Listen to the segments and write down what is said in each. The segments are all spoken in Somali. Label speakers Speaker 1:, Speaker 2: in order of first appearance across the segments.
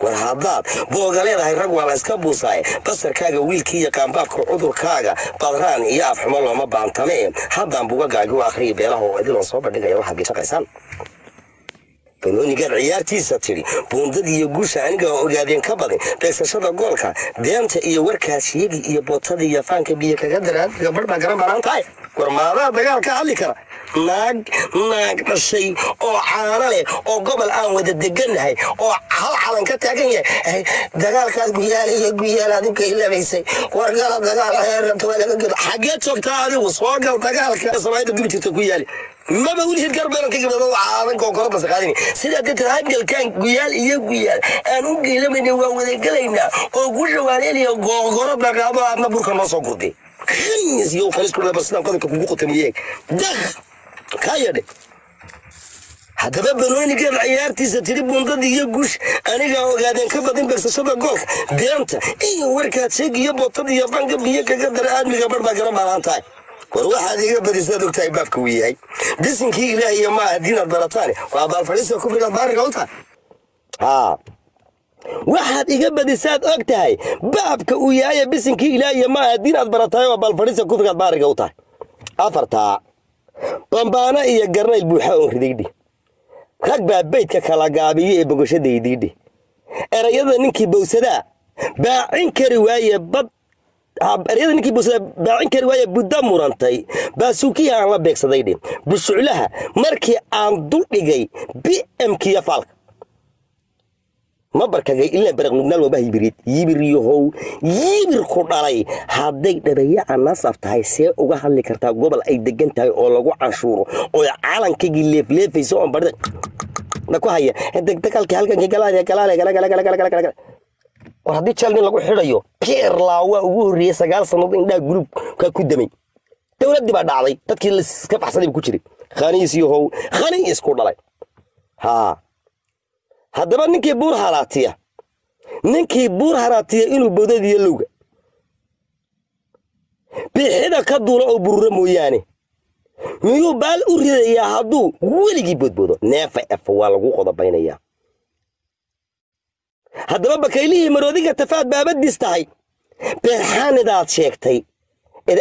Speaker 1: warhadaad boogaleedahay rag waa la iska buusaay basarkaaga wiilkii iyo qaanbaabka cudurkaaga badraan iyo afxumo looma baantame haddaan bugagaaga u akhriya beelaha oo idiloo soo bandhigaya waxaad gashaqaysaan banoonigan ciyaartiisa tiri buundadii iyo guusha aniga oo ogaadeen ka badin beegsashada goolka deenta iyo warkaas sheegi iyo bootadii iyo faanka biyo kaga daraan gabadh baa garan banaan tahay warmaadaa dagaal ka hadli kara naag dhashay oo caano leh oo gobol aan wada degannahay oo hal calan ka taagan yahay dagaalkaas guyaal adigu ilabaysay wargala dagaal rabta waa laga gado xageed joogtaa adigu soo gal dagaalka samayda dib jirta guyaali maba wili garbeeran ka gabadho caadan ko korba saqadini sida dadka hadalkan guyaal aan u geelamayna waa wada galaynaa oo guusha waaleeliyo googoro dhaqaabo aadna burka noo soo gurday خمس يوم خلص كل بس نقدر كبوقة تمييك دخ كايده هذا باب بنوني قال عيارتي ستري بوندي يجوش أنا قاعدين كبدين بس شبه جولف ديانت إيه وركات شيء يبطل يبانك بيك كقدر آدمي قبل ما قرب على أنتاي والواحد يقبل يصدق تاي باب كوياي دسن كي لا هي ما دين البرتاني وأبا الفريسة كفر البارك قلتها ها واحد يقبل يساد أكتاي بابك وياي بسنكي إلهي ما الدين أدبرتاي وبالفريسة كفر البارك قلتها أفرتها بمبانا إيا قرنا البوحاء رديدي رقبا بيتك كلاقابي بقوشة ديدي أرياضا ننكي بوسدا باعين كرواية بد أرياضا ننكي بوسدا باعين كرواية بدا مرانتاي باسوكي عن لبيك صديدي بسعولها مركي عن دولي بي ام كي يفالك ما بركاجي إلا برغنال وباه يبريو يبر كودالاي هاداي دبيا الناس افتاي سي اوغا hadli kartaa gobol ay degan tahay oo lagu canshuuro oo caalankaagi leefleefayso oo barda na ku haya dagaalka halkan ka galaaya war hadii jalni lagu xirayo Pierre Lawa ugu horreeyay 9 sano indha group ka ku damay dawladii baa dhacday dadkii la iska baxsaday ku jiray khaniis ku dhalay ha haddaba ninkii buur haraatiya inuu boodadiyo lowga bixida ka duula oo burura mooyaane miyuu baal u ridayaa hadduu weligii boodboodo neefa waa lagu qodobaynaya haddaba bakaylihii maroodiga tafaad baabadiis tahay beerxaanidaad sheegtay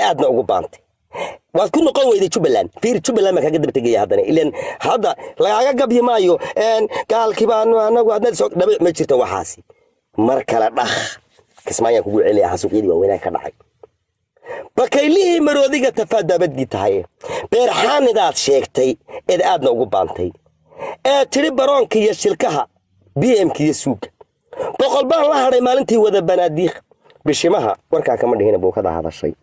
Speaker 1: aadna ugu baantay waad ku noqon weyday Jubbaland fiir Jubbaland ma kaga dib tagay hadana ileen hada lagaga gabyi maayo gaalkii baan anagu adna soo dhabe ma jirto waxaasi mar kala dhakh kismaaya kugu celiya xasuuqyadii waa weynaa ka dhacay bakaylihii maroodiga tafaada badgi tahay beerxaanidaad sheegtay aadna ugu baantay tiri baroonka iyo shilkaha BMK iyo suuq boqol baan la haray maalintii wada banaadiiq bishimaha warka kama dhigina bookada hadashay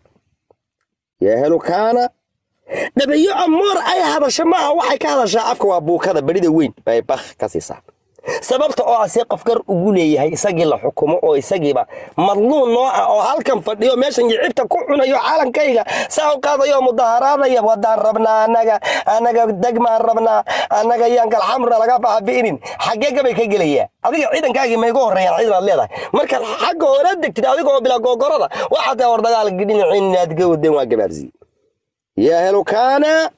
Speaker 1: يا هلو كان نبيو عمور أي هذا شماعة واحد كهذا شعفك وأبوك هذا بريد وين باي بخ كسيسة سببت أسيق أفكار أقولي هي يسجل الحكومة أو يسجل مظلوم نوع أو هالكم فديو ماشان يعبت كوعنا يو عالم كيجا ساو كذا يوم مظاهرات يا ودار ربنا أنا دجما ربنا أنا يانك الحمر لقى بينين حقيقة بيكجلية أذيك عيدا كاجي ما يقول ريان عيدا الليلة مركز حقه ردك تداويك بلا جوجرة واحد ورد قال الجدين عين تجود دين واجبارزي يا هلو كان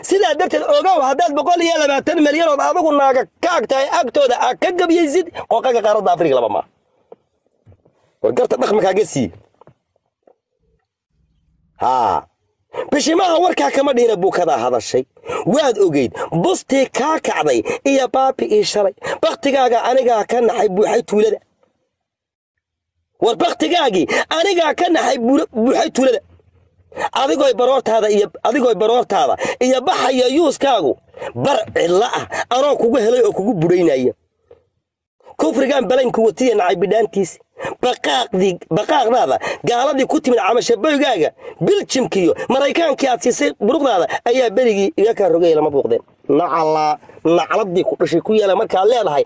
Speaker 1: سيدا درت اوغاو هاداد بقول يا 20 مليون oo adigu naaga ka agtay agtooda ka gabiyaysid oo kaga qaarada Afrika laba ma wargarta dhaqankaaga sii ha bishimaha warka kama dhina buukada hadashay waad ogeyd busti ka kacday iyo baabi ii shalay waqtigaaga aniga ka naxay buuxay tuulada war waqtigaagi aniga ka naxay buuxay tuulada adigoo baroortaada iyo baxaya yuuskaagu bar cilla ah anoo kugu helay oo kugu bureynaya kufrigan balanku watiya nacay bidhaantiis baqaaqdaada gaaladii ku timid camashaboygaaga biljimkiyo maraykaanki aad siisay buruqdaada ayaa berigii iga ka rogay lama buuqdeen nacladii ku dhashay ku yeela markaa leedahay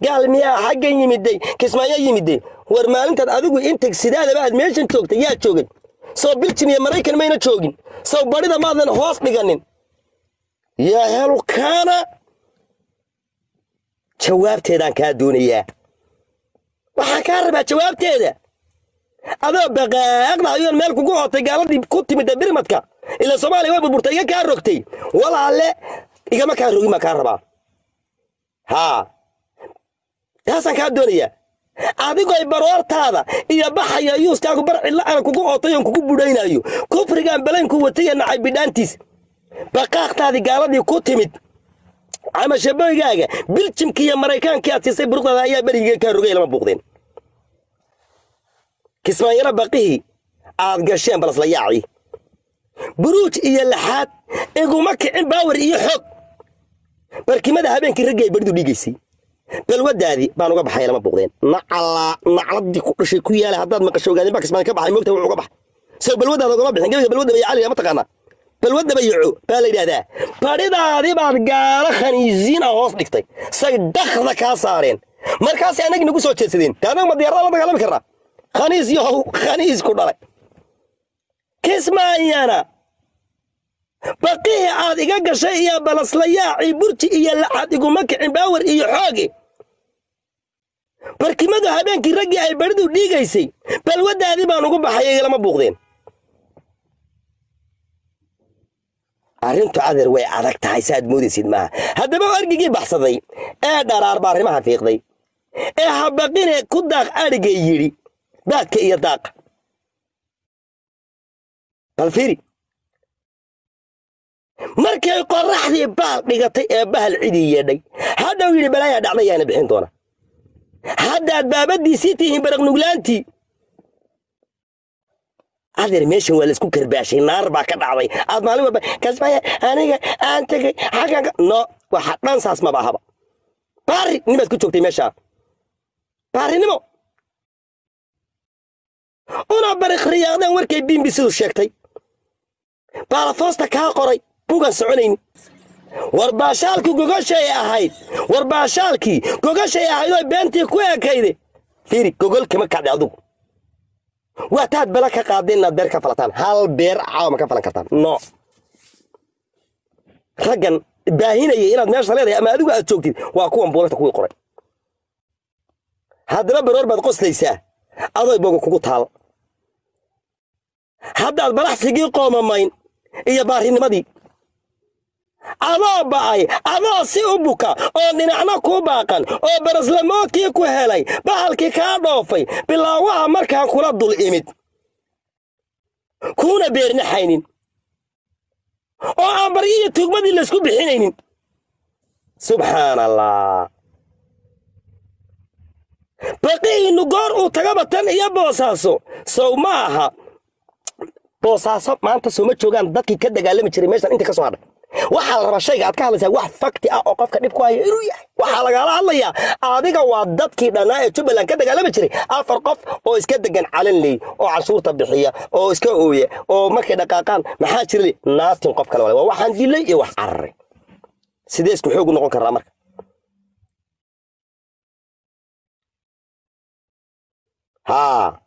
Speaker 1: gaal miyaa xaggan yimiday kismaayo yimiday war maalintaad adigu intag sidaadaba aad meeshan joogtay yaa joogay سو بلتني يا مريكان ما ينتشوجين سو بريدة ما ذن هوس بيجنن يا هلو كان جوابت هذا كادونية وحكار جوابت هذا هذا بقى أغلى أيون مالك وقوة تجارة دي كنت مدبر متك إلا سومالي وين بورتيا كان ركتي ولا على إذا ما كان روي ما كان ربع ها تاسن كادونيا adigo ay baroortaada iyo baxaya yuuskaagu bar cilla aan kugu ootayo kugu budaynayo kufrigan balan ku watay nacay bidhaantiis baqaaqtaadi gaaladii ku timid ama shabaygaaga biljimkiya Mareykanka aad siisay buruqada ayaa bariga ka rogay lama buuqdeen kismaayira baqihi aad gasheen balas la yaaci buruuj iyo laxaad iguma kicin baawar iyo xog barkimada habeenkii ragay baridu dhigaysay bal wadaadi baan uga baxay lama buuqdeen nacladii ku dhashay ku yaala hadaad maqasho ogaadin ba kismaan ka baxay moogta wuxuu uga baxay soo bal wadaada uga bixin gabayga bal wadaada ay cali ma taqaana bal wadaada yacu baa la yiraahdaa baridaadi baad gaala khaniisiina hoos dhigtay say dhakhda ka saareen markaas anaga nagu soo jeedsadeen taana ma diyaarada la dagaalami karaa khaniis ku dhalay kismaayana baqii aad iga gashay iyo balaslayaacii burji iyo lacad iguma kicin baawar iyo xoogi barkimada habeenkii ragii ay baridu dhigaysay bal wadaadi baan ugu baxay lama buuqdeen arintu adeer way adag tahay saad moodaysid ma hadaba argigii baxsaday ee dharaar baarimaha fiiqday ee habaqine ku daaq arigay yiri daadka iyo daaq bal fiiri markay qoraxdii baal dhigatay ee bahal cidi yeedhay hadhow yiri balaya dhacdayana bixin doona haddaad baabadiisii tihiin baraq nuglaantii adeer meeshan waa la isku karbaashay naar baa ka dhacday aad maalin walba kasbaya aniga aan tagay xaganka no waxa dhan saas ma bahaba bari nimaad ku joogtay meesha barinimo una bari khriyaaqdan warkay bimbisidu sheegtay baala foosta ka qoray bugan soconayn warbaashaalku gogashay ahayd warbaashaalkii gogashay ahayd oo beentii ku ekayde fiiri gogol kama kacday adigu waataad bala ka qaadeen beer ka falataan hal beer caawma ka falan kartaan no ragan baahinayay inaad meesha leedahay ama adigu aad joogtid waa kuwan boolata kuwii qoray haddana baroor baad qoslaysaa adoy bogo kugu taal haddaad balaxsigii qoomamayn iyo baarinimadii adoo ba'ay adoo si u buka oo dhinacna ku baaqan oo baraslamoodkii ku helay bahalkii kaa dhoofay bilaawaha markaan kula dul imid kuna beernaxaynin oo aan bariyo tugmadii la isku bixinaynin subhanallah baqiinu goor uu tagaba tan iyo boosaaso sow maaha boosaaso maanta soo ma joogaan dadkii ka dagaalami jiray meeshan inta ka soo hadhay waxa la rabaa shayga aad ka hadlaysaa wax fakti ah oo qofka dhib ku haya inuu yahay waxa laga hadlayaa adiga waa dadkii dhanaa ee Jubbaland ka dagaalami jiray afar qof oo iska degan calanley oo cashuurta bixiya oo iska ooya oo markay dhaqaaqaan maxaa jiray naatin qof kale waa waxaan dilay iyo wax carray sidee isku xoog noqon karaa marka ha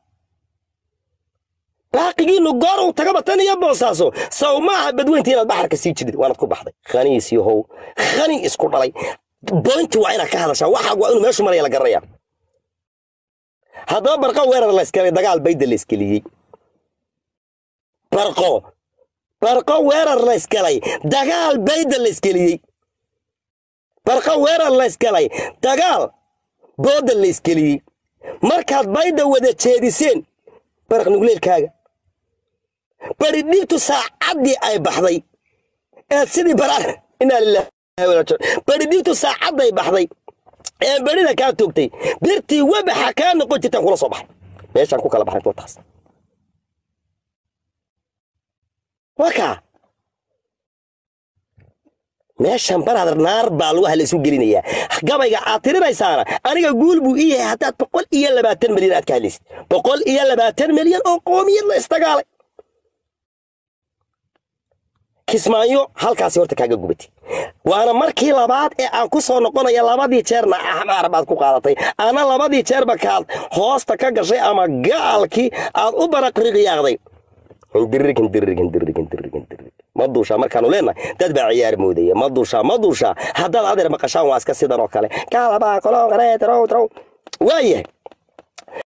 Speaker 1: باقيين قارو تقبل يا بوساسو سو ما بدوينتين البحر كسي جديد وانا ku baxday khaniis yahow khani isku dhalay point waa ina ka hadasha waxa waa inuu meesha maray la garaya hada barqa weerar la iskalay dagaal bayda la iskaliyay barqa weerar la iskalay dagaal bayda la iskaliyay barqa weerar la iskalay dagaal booda la iskaliyay markaad bayda wada jeediseen barq nugleelkaaga baridibtu saacadii ay baxday ee sidii barar inna lillahi wa inna ilaihi baridibtu saacadii baxday ee barida ka toogtay birtii wabaxa ka noqon jirtaan kula soo baxay meeshan ku kala baxay tootaas waka meeshan baradar naar baa lagu hal isu gelinaya gabayga aad tirinaysaana aniga guul buu ii yahay hadaad 120 milyan aad ka helaysid 120 milyan oo qoomiyad la istagaalay kismaayo halkaas horta kaaga gubatay waana markii labaad ee aan ku soo noqonayo labadii jeerna ahmaar baad ku qaadatay ana labadii jeer bakaad hoosta ka gashay ama gaalkii aad u baraqriqiyaaday dirrigan madusha markaanu leenahay dad baa ciyaar moodaya madusha haddaad adeer maqashaan waa iska sidan oo kale kaalaba qolo qareed row waaye